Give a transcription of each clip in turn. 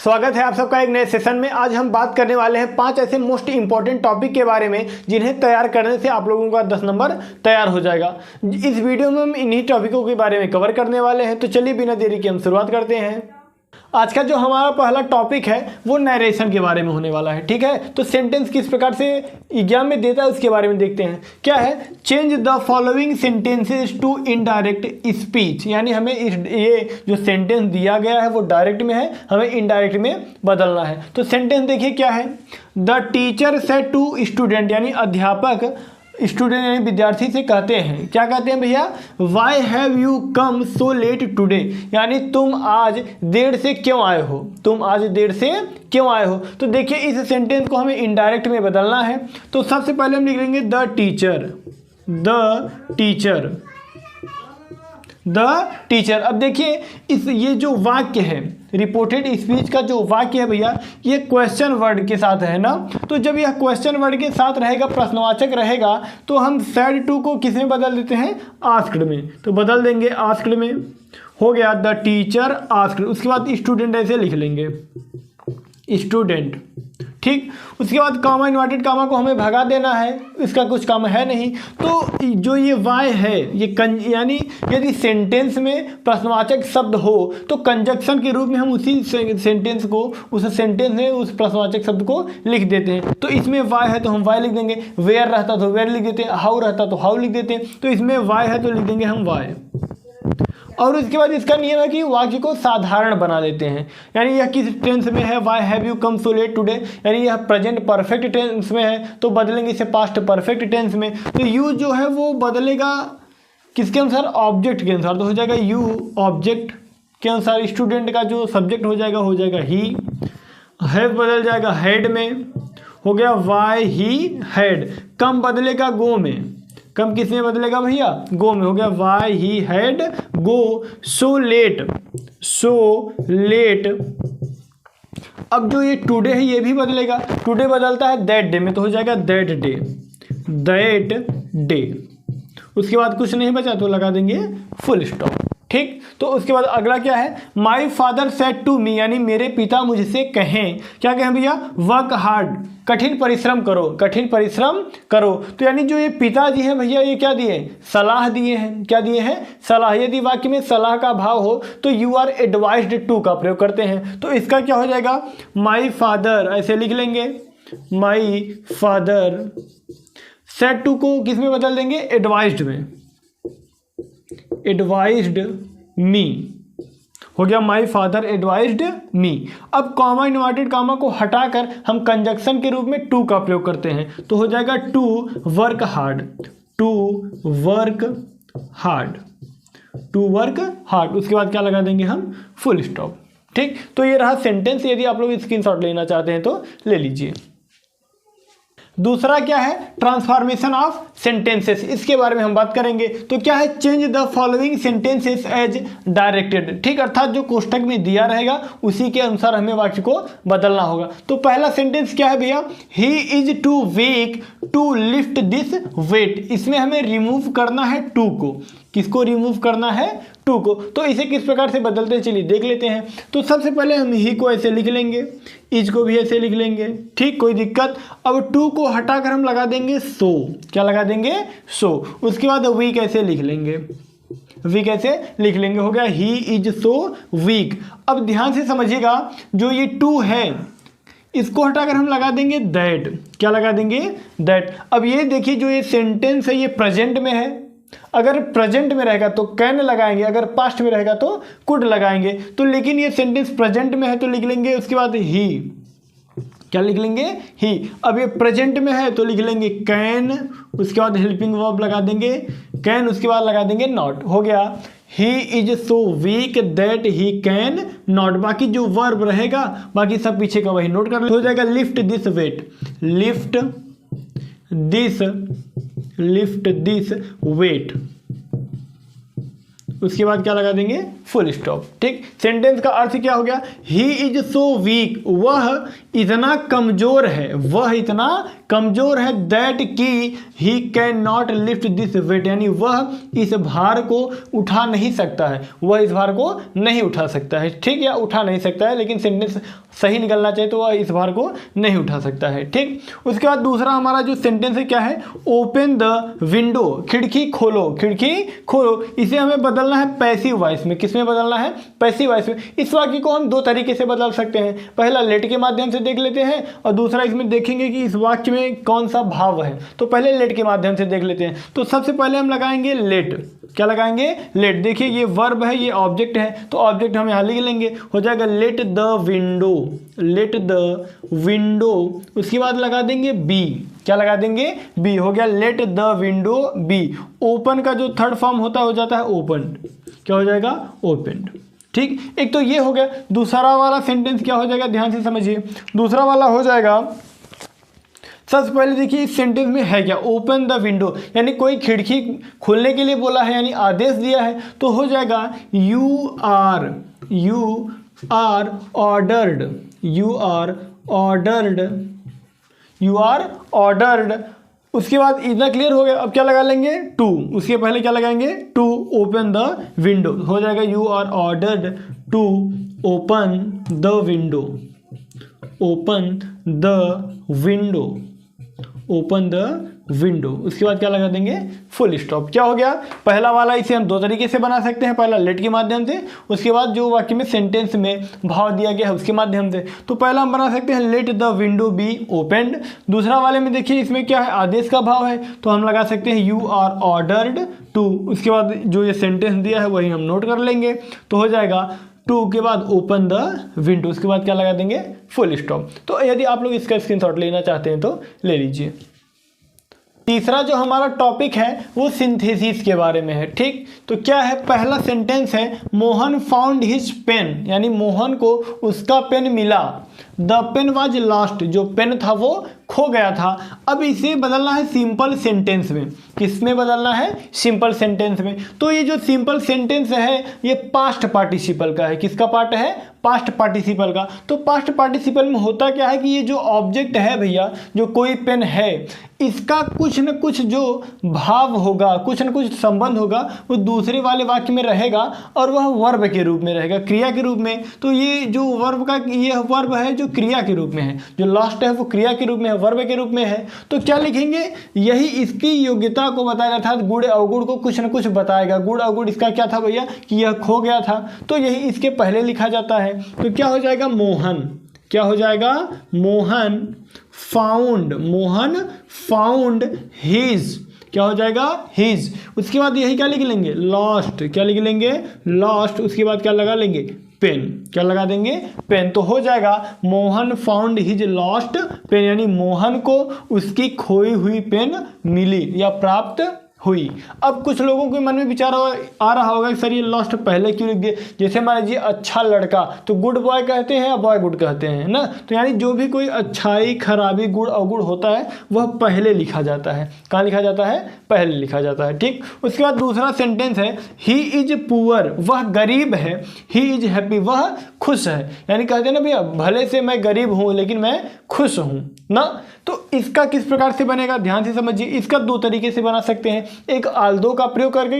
स्वागत है आप सबका एक नए सेशन में। आज हम बात करने वाले हैं 5 ऐसे मोस्ट इंपॉर्टेंट टॉपिक के बारे में जिन्हें तैयार करने से आप लोगों का 10 नंबर तैयार हो जाएगा। इस वीडियो में हम इन्हीं टॉपिकों के बारे में कवर करने वाले हैं। तो चलिए बिना देरी के हम शुरुआत करते हैं। आज का जो हमारा पहला टॉपिक है वो नरेशन के बारे में होने वाला है। ठीक है, तो सेंटेंस किस प्रकार से एग्जाम में देता है उसके बारे में देखते हैं। क्या है, change the following sentences to indirect speech, यानी हमें ये जो सेंटेंस दिया गया है वो डायरेक्ट में है, हमें इनडायरेक्ट में बदलना है। तो सेंटेंस देखिए क्या है, the teacher said to student, यानी अध्यापक स्टूडेंट यानी विद्यार्थी से कहते हैं, क्या कहते हैं भैया, why have you come so let today, यानी तुम आज देर से क्यों आए हो, तुम आज देर से क्यों आए हो। तो देखिए इस सेंटेंस को हमें इनडायरेक्ट में बदलना है। तो सबसे पहले हम लिख लेंगे the teacher, the teacher, the teacher. अब देखिए इस ये जो वाक्य है रिपोर्टेड स्पीच का जो वाक्य है भैया, ये क्वेश्चन वर्ड के साथ है ना। तो जब यह क्वेश्चन वर्ड के साथ रहेगा, प्रश्नवाचक रहेगा, तो हम सैड टू को किस में बदल देते हैं, आस्क्ड में। तो बदल देंगे आस्क्ड में, हो गया द टीचर आस्क्ड। उसके बाद स्टूडेंट ऐसे लिख लेंगे, स्टूडेंट। ठीक, उसके बाद कॉमा इन्वर्टेड कॉमा को हमें भगा देना है, इसका कुछ काम है नहीं। तो जो ये वाई है ये यानी यदि सेंटेंस में प्रश्नवाचक शब्द हो तो कंजक्शन के रूप में हम उसी सेंटेंस को, उस सेंटेंस में उस प्रश्नवाचक शब्द को लिख देते हैं। तो इसमें वाई है तो हम वाई लिख देंगे, वेयर रहता तो वेयर लिख देते हैं, हाउ रहता तो हाउ लिख देते हैं। तो इसमें वाई है तो लिख देंगे हम वाई। और उसके बाद इसका नियम है कि वाक्य को साधारण बना देते हैं, यानी यह किस टेंस में है, why have you come so let today, यानी यह प्रेजेंट परफेक्ट टेंस में है तो बदलेंगे इसे पास्ट परफेक्ट टेंस में। तो यू जो है वो बदलेगा किसके अनुसार, ऑब्जेक्ट के अनुसार। तो हो जाएगा यू ऑब्जेक्ट के अनुसार, स्टूडेंट का जो सब्जेक्ट हो जाएगा ही, हैव बदल जाएगा हेड में, हो गया वाई ही हैड। कम बदलेगा गो में, कम किस में बदलेगा भैया, गो में, हो गया why he had go so let, so let. अब जो ये टुडे है ये भी बदलेगा, टुडे बदलता है दैट डे में, तो हो जाएगा दैट डे, दैट डे। उसके बाद कुछ नहीं बचा तो लगा देंगे फुल स्टॉप। ठीक, तो उसके बाद अगला क्या है, my father said to me, यानी मेरे पिता मुझसे कहें, क्या कहें भैया, वर्क हार्ड, कठिन परिश्रम करो, कठिन परिश्रम करो। तो यानी जो ये पिताजी हैं भैया ये क्या दिए, सलाह दिए हैं, क्या दिए हैं, सलाह। यदि वाक्य में सलाह का भाव हो तो यू आर एडवाइज्ड टू का प्रयोग करते हैं। तो इसका क्या हो जाएगा, माई फादर ऐसे लिख लेंगे, माई फादर सेड टू को किस में बदल देंगे, एडवाइज्ड में, एडवाइज्ड मी, हो गया माई फादर एडवाइज्ड मी। अब कॉमा इन्वर्टेड कॉमा को हटाकर हम कंजक्शन के रूप में टू का प्रयोग करते हैं, तो हो जाएगा to work hard, to work hard, to work hard. उसके बाद क्या लगा देंगे हम, फुल स्टॉप। ठीक, तो ये रहा सेंटेंस। यदि आप लोग स्क्रीनशॉट लेना चाहते हैं तो ले लीजिए। दूसरा क्या है, ट्रांसफॉर्मेशन ऑफ सेंटेंसेस, इसके बारे में हम बात करेंगे। तो क्या है, change the following sentences as directed. ठीक, अर्थात जो कोष्टक में दिया रहेगा उसी के अनुसार हमें वाक्य को बदलना होगा। तो पहला सेंटेंस क्या है भैया, he is too weak to lift this weight. इसमें हमें रिमूव करना है टू को, किसको रिमूव करना है, टू को। तो इसे किस प्रकार से बदलते हैं चलिए देख लेते हैं। तो सबसे पहले हम ही को ऐसे लिख लेंगे, इज को भी ऐसे लिख लेंगे, ठीक, कोई दिक्कत। अब टू को हटाकर हम लगा देंगे सो, क्या लगा देंगे, सो। उसके बाद वीक ऐसे लिख लेंगे, वीक ऐसे लिख लेंगे, हो गया ही इज सो वीक। अब ध्यान से समझिएगा, जो ये टू है इसको हटाकर हम लगा देंगे दैट, क्या लगा देंगे, दैट। अब ये देखिए जो ये सेंटेंस है ये प्रेजेंट में है, अगर प्रेजेंट में रहेगा तो कैन लगाएंगे, अगर पास्ट में रहेगा तो कुड लगाएंगे। तो लेकिन ये सेंटेंस प्रेजेंट में है तो लिख लेंगे उसके बाद ही, क्या लिख लेंगे, ही। अब ये प्रेजेंट में है तो लिख लेंगे कैन, उसके बाद हेल्पिंग वर्ब लगा देंगे कैन, उसके बाद लगा देंगे नॉट, हो गया he is so weak that he can not. बाकी जो वर्ब रहेगा बाकी सब पीछे का वही नोट कर ले, हो जाएगा lift this weight, lift this, lift this weight. उसके बाद क्या लगा देंगे, फुल स्टॉप। ठीक, सेंटेंस का अर्थ क्या हो गया, ही इज सो वीक, वह इतना कमजोर है, वह इतना कमजोर है, दैट कि he can not lift this weight, यानी वह इस भार को उठा नहीं सकता है, वह इस भार को नहीं उठा सकता है। ठीक, या उठा नहीं सकता है, लेकिन सेंटेंस सही निकलना चाहिए तो वह इस भार को नहीं उठा सकता है। ठीक, उसके बाद दूसरा हमारा जो सेंटेंस है क्या है, ओपन द विंडो, खिड़की खोलो, खिड़की खोलो। इसे हमें बदलना है पैसिव वॉइस में। किस में बदलना है, पैसिव वॉइस में। इस वाक्य को हम दो तरीके से बदल सकते हैं, पहला लेट के माध्यम से देख लेते हैं और दूसरा इसमें देखेंगे कि इस वाक्य में कौन सा भाव है। तो पहले लेट के माध्यम से देख लेते हैं। तो सबसे पहले हम लगाएंगे लेट। क्या लगाएंगे, लेट। देखिए ये वर्ब है, ये ऑब्जेक्ट है, तो ऑब्जेक्ट हम यहाँ लिख लेंगे, हो जाएगा late the window, late the window. उसके बाद लगा देंगे बी। क्या लगा देंगे, बी। हो गया let the window be. Open का जो थर्ड फॉर्म होता है हो जाता है ओपन। क्या हो जाएगा, ओपन। ठीक, एक तो ये हो गया। दूसरा वाला सेंटेंस क्या हो जाएगा, ध्यान से समझिए। दूसरा वाला हो जाएगा, सबसे पहले देखिए इस सेंटेंस में है क्या, ओपन द विंडो, यानी कोई खिड़की खोलने के लिए बोला है, यानी आदेश दिया है। तो हो जाएगा you are ordered, you are ordered, you are ordered. उसके बाद इतना क्लियर हो गया। अब क्या लगा लेंगे, टू। उसके पहले क्या लगाएंगे, टू ओपन द विंडो। हो जाएगा you are ordered to open the window, open the window, open the window. उसके बाद क्या लगा देंगे, फुल स्टॉप। क्या हो गया, पहला वाला इसे हम दो तरीके से बना सकते हैं, पहला लेट के माध्यम से, उसके बाद जो वाक्य में सेंटेंस में भाव दिया गया है उसके माध्यम से। तो पहला हम बना सकते हैं late the window be opened. दूसरा वाले में देखिए इसमें क्या है, आदेश का भाव है, तो हम लगा सकते हैं यू आर ऑर्डर्ड टू। उसके बाद जो ये सेंटेंस दिया है वही हम नोट कर लेंगे, तो हो जाएगा टू के बाद ओपन द विंडो। उसके बाद क्या लगा देंगे, फुल स्टॉप। तो यदि आप लोग इसका स्क्रीनशॉट लेना चाहते हैं तो ले लीजिए। तीसरा जो हमारा टॉपिक है वो सिंथेसिस के बारे में है। ठीक, तो क्या है, पहला सेंटेंस है मोहन फाउंड हिज पेन, यानी मोहन को उसका पेन मिला। द पेन वाज लॉस्ट, जो पेन था वो खो गया था। अब इसे बदलना है सिंपल सेंटेंस में। किस में बदलना है, सिंपल सेंटेंस में। तो ये जो सिंपल सेंटेंस है ये पास्ट पार्टिसिपल का है। किसका पार्ट है, पास्ट पार्टिसिपल का। तो पास्ट पार्टिसिपल में होता क्या है कि ये जो ऑब्जेक्ट है भैया, जो कोई पेन है, इसका कुछ न कुछ जो भाव होगा, कुछ न कुछ संबंध होगा, वो दूसरे वाले वाक्य में रहेगा और वह वर्ब के रूप में रहेगा, क्रिया के रूप में। तो ये जो वर्ब का, ये वर्ब है जो क्रिया के रूप में है, जो लास्ट है वो क्रिया के रूप में है, वर्ब के रूप में है। तो क्या लिखेंगे, यही इसकी योग्यता को बताएगा, अर्थात गुण अवगुण को कुछ न कुछ बताएगा। गुण अवगुण इसका क्या था भैया, कि यह खो गया था, तो यही इसके पहले लिखा जाता है। तो क्या हो जाएगा, मोहन। क्या हो जाएगा, Mohan found, Mohan found his. क्या हो जाएगा, हिज। उसके बाद यही क्या लिख लेंगे, लॉस्ट। क्या लिख लेंगे, लॉस्ट। उसके बाद क्या लगा लेंगे, पेन। क्या लगा देंगे, पेन। तो हो जाएगा Mohan found his lost pen, यानी मोहन को उसकी खोई हुई पेन मिली या प्राप्त हुई। अब कुछ लोगों के मन में विचार आ रहा होगा कि सर ये लॉस्ट पहले क्यों लिख दिए। जैसे मान लीजिए अच्छा लड़का, तो गुड बॉय कहते हैं या बॉय गुड कहते हैं ना। तो यानी जो भी कोई अच्छाई, खराबी, गुण अवगुण होता है वह पहले लिखा जाता है। कहाँ लिखा जाता है, पहले लिखा जाता है। ठीक, उसके बाद दूसरा सेंटेंस है ही इज पुअर, वह गरीब है। ही इज हैप्पी, वह खुश है। यानी कहते हैं ना भैया, भले से मैं गरीब हूँ लेकिन मैं खुश हूँ ना। तो इसका किस प्रकार से बनेगा, ध्यान से समझिए। इसका दो तरीके से बना सकते हैं, एक आल्दो का प्रयोग करके,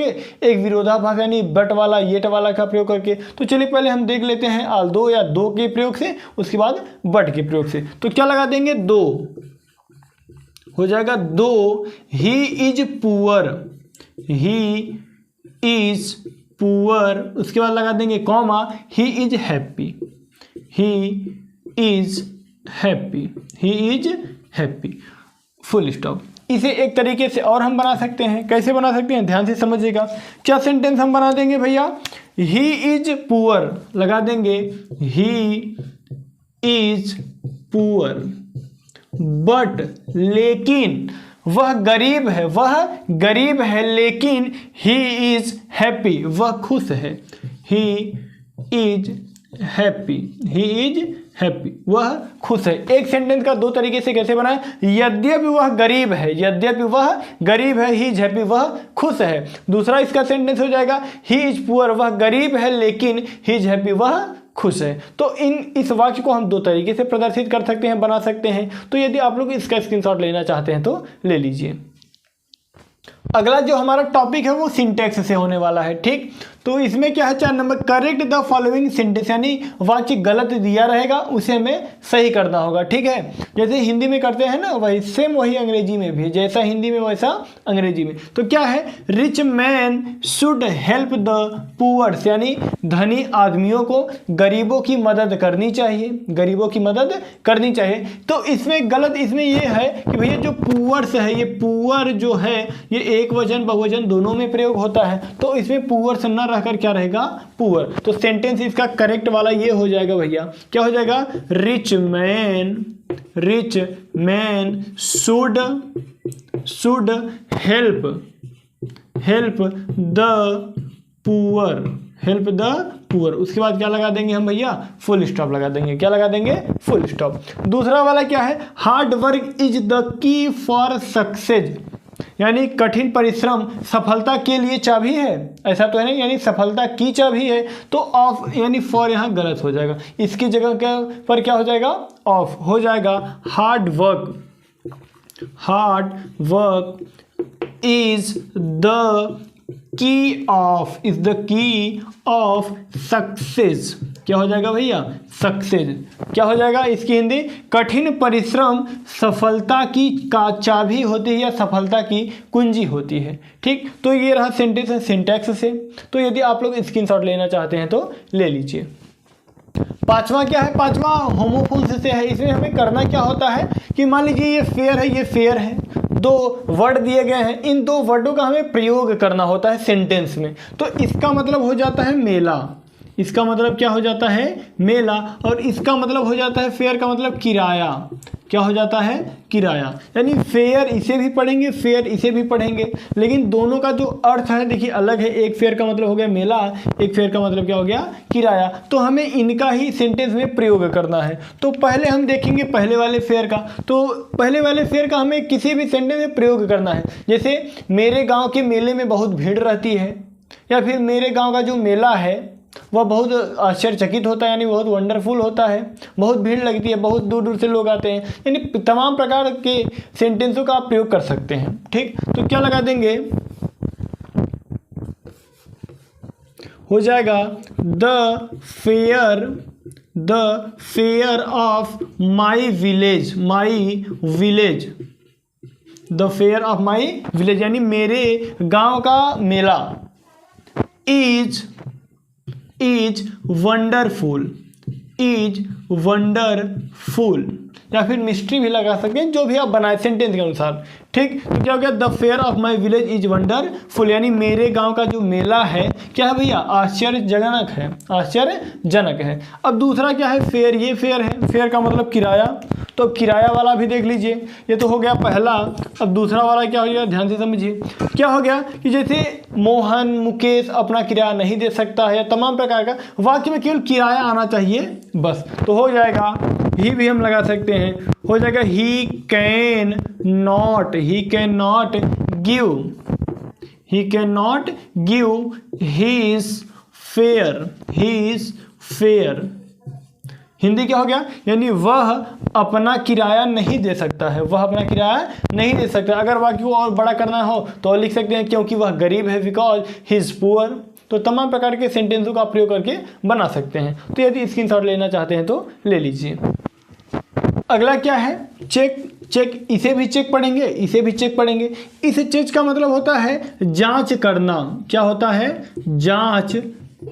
एक विरोधाभास यानी बट वाला, येट वाला का प्रयोग करके। तो चलिए पहले हम देख लेते हैं आल्दो या दो के प्रयोग से, उसके बाद बट के प्रयोग से। तो क्या लगा देंगे, दो। हो जाएगा दो he is poor, he is poor. उसके बाद लगा देंगे comma, he is happy, he is happy, he is happy, full stop. इसे एक तरीके से और हम बना सकते हैं। कैसे बना सकते हैं, ध्यान से समझिएगा। क्या सेंटेंस हम बना देंगे भैया, ही इज पुअर लगा देंगे, ही इज पुअर बट, लेकिन वह गरीब है, वह गरीब है, लेकिन ही इज हैप्पी, वह खुश है। He is happy, he is happy, वह खुश है। एक सेंटेंस का दो तरीके से कैसे बनाए, यद्यपि वह गरीब है, यद्यपि वह गरीब है, ही इज हैप्पी, वह खुश है। दूसरा इसका सेंटेंस हो जाएगा ही इज पुअर, वह गरीब है लेकिन ही इज हैप्पी, वह खुश है। तो इस वाक्य को हम दो तरीके से प्रदर्शित कर सकते हैं, बना सकते हैं। तो यदि आप लोग इसका स्क्रीनशॉट लेना चाहते हैं तो ले लीजिए। अगला जो हमारा टॉपिक है वो सिंटैक्स से होने वाला है, ठीक। तो इसमें क्या है, 4 number, correct the following sentence, यानी वाक्य गलत दिया रहेगा उसे हमें सही करना होगा, ठीक है। जैसे हिंदी में करते हैं ना, वही सेम वही अंग्रेजी में भी, जैसा हिंदी में वैसा अंग्रेजी में। तो क्या है, rich man should help the poors, यानी धनी आदमियों को गरीबों की मदद करनी चाहिए, गरीबों की मदद करनी चाहिए। तो इसमें गलत इसमें ये है कि भैया जो पुअर्स है, ये पुअर जो है ये एक वचन बहुवचन दोनों में प्रयोग होता है। तो इसमें पुअर्स न रहकर क्या रहेगा, पुअर। तो सेंटेंस इसका करेक्ट वाला ये हो जाएगा भैया, क्या हो जाएगा, rich man should help the poor. उसके बाद क्या लगा देंगे हम भैया, फुल स्टॉप लगा देंगे। क्या लगा देंगे, फुल स्टॉप। दूसरा वाला क्या है, hard work is the key for success, यानी कठिन परिश्रम सफलता के लिए चाबी है, ऐसा तो है नहीं, यानी सफलता की चाबी है। तो ऑफ यानी फॉर यहाँ गलत हो जाएगा, इसकी जगह पर क्या हो जाएगा, ऑफ हो जाएगा। Hard work is the key of success. क्या हो जाएगा भैया, सक्सेस। क्या हो जाएगा इसकी हिंदी, कठिन परिश्रम सफलता की का चाबी होती है या सफलता की कुंजी होती है, ठीक। तो ये रहा सेंटेंस सिंटैक्स से। तो यदि आप लोग स्क्रीनशॉट लेना चाहते हैं तो ले लीजिए। पांचवा क्या है, पांचवा होमोफोन्स से है। इसमें हमें करना क्या होता है कि मान लीजिए ये फेयर है, दो वर्ड दिए गए हैं, इन दो वर्डों का हमें प्रयोग करना होता है सेंटेंस में। तो इसका मतलब हो जाता है मेला, इसका मतलब क्या हो जाता है, मेला। और इसका मतलब हो जाता है फेयर का मतलब किराया। क्या हो जाता है, किराया। यानी फेयर इसे भी पढ़ेंगे, फेयर इसे भी पढ़ेंगे, लेकिन दोनों का जो अर्थ है देखिए अलग है। एक फेयर का मतलब हो गया मेला, एक फेयर का मतलब क्या हो गया, किराया। तो हमें इनका ही सेंटेंस में प्रयोग करना है। तो पहले हम देखेंगे पहले वाले फेयर का। तो पहले वाले फेयर का हमें किसी भी सेंटेंस में प्रयोग करना है। जैसे मेरे गाँव के मेले में बहुत भीड़ रहती है, या फिर मेरे गाँव का जो मेला है वह बहुत आश्चर्यचकित होता है, यानी बहुत वंडरफुल होता है, बहुत भीड़ लगती है, बहुत दूर दूर से लोग आते हैं। यानी तमाम प्रकार के सेंटेंसों का आप प्रयोग कर सकते हैं, ठीक। तो क्या लगा देंगे, हो जाएगा the fair of my village, the fair of my village, यानी मेरे गांव का मेला इज वंडरफुल, या फिर मिस्ट्री भी लगा सकते हैं, जो भी आप बनाए सेंटेंस के अनुसार, ठीक। तो क्या हो गया, the fair of my village is wonderful, यानी मेरे गांव का जो मेला है क्या है भैया, आश्चर्यजनक है। अब दूसरा क्या है, फेयर, ये फेयर है, फेयर का मतलब किराया। तो किराया वाला भी देख लीजिए, ये तो हो गया पहला। अब दूसरा वाला क्या हो गया, ध्यान से समझिए। क्या हो गया कि जैसे मोहन मुकेश अपना किराया नहीं दे सकता है, या तमाम प्रकार का वाक्य में केवल किराया आना चाहिए बस। तो हो जाएगा, ही भी हम लगा सकते हैं, हो जाएगा ही can not give his fair. Hindi क्या हो गया, यानी वह अपना किराया नहीं दे सकता है, अगर वाक्य को और बड़ा करना हो तो लिख सकते हैं क्योंकि वह गरीब है, बिकॉज ही इज पुअर। तो तमाम प्रकार के सेंटेंसों का प्रयोग करके बना सकते हैं। तो यदि स्क्रीनशॉट लेना चाहते हैं तो ले लीजिए। अगला क्या है, चेक, इसे भी चेक पढ़ेंगे, इस चेक का मतलब होता है जांच करना। क्या होता है, जांच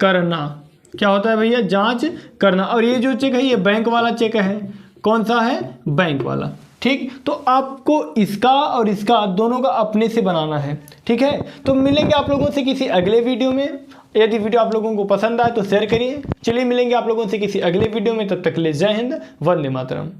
करना। क्या होता है भैया, जांच करना। और ये जो चेक है ये बैंक वाला चेक है। कौन सा है, बैंक वाला, ठीक। तो आपको इसका और इसका दोनों का अपने से बनाना है, ठीक है। तो मिलेंगे आप लोगों से किसी अगले वीडियो में। यदि वीडियो आप लोगों को पसंद आए तो शेयर करिए। चलिए मिलेंगे आप लोगों से किसी अगले वीडियो में, तब तक के लिए जय हिंद, वंदे मातरम।